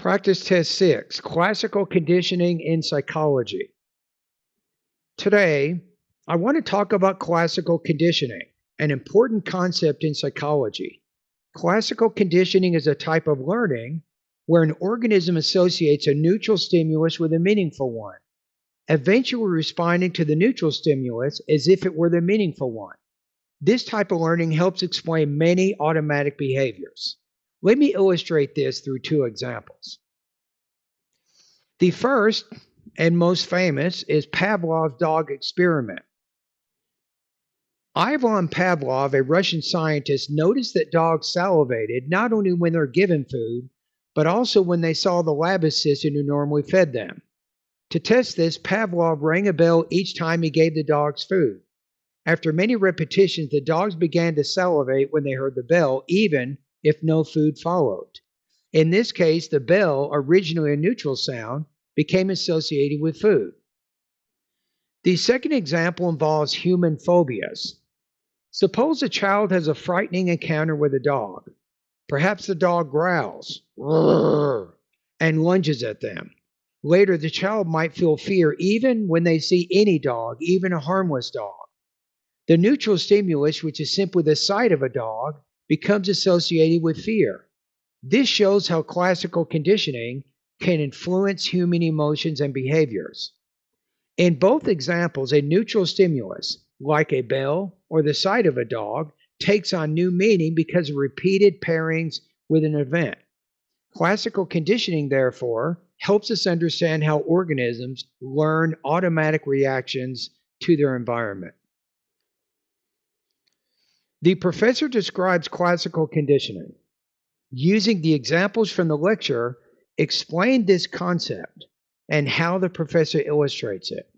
Practice Test 6, Classical Conditioning in Psychology. Today, I want to talk about classical conditioning, an important concept in psychology. Classical conditioning is a type of learning where an organism associates a neutral stimulus with a meaningful one, eventually responding to the neutral stimulus as if it were the meaningful one. This type of learning helps explain many automatic behaviors. Let me illustrate this through two examples. The first and most famous is Pavlov's dog experiment. Ivan Pavlov, a Russian scientist, noticed that dogs salivated not only when they're given food, but also when they saw the lab assistant who normally fed them. To test this, Pavlov rang a bell each time he gave the dogs food. After many repetitions, the dogs began to salivate when they heard the bell, even if no food followed. In this case, the bell, originally a neutral sound, became associated with food. The second example involves human phobias. Suppose a child has a frightening encounter with a dog. Perhaps the dog growls and lunges at them. Later, the child might feel fear even when they see any dog, even a harmless dog. The neutral stimulus, which is simply the sight of a dog, becomes associated with fear. This shows how classical conditioning can influence human emotions and behaviors. In both examples, a neutral stimulus, like a bell or the sight of a dog, takes on new meaning because of repeated pairings with an event. Classical conditioning, therefore, helps us understand how organisms learn automatic reactions to their environment. The professor describes classical conditioning. Using the examples from the lecture, explain this concept and how the professor illustrates it.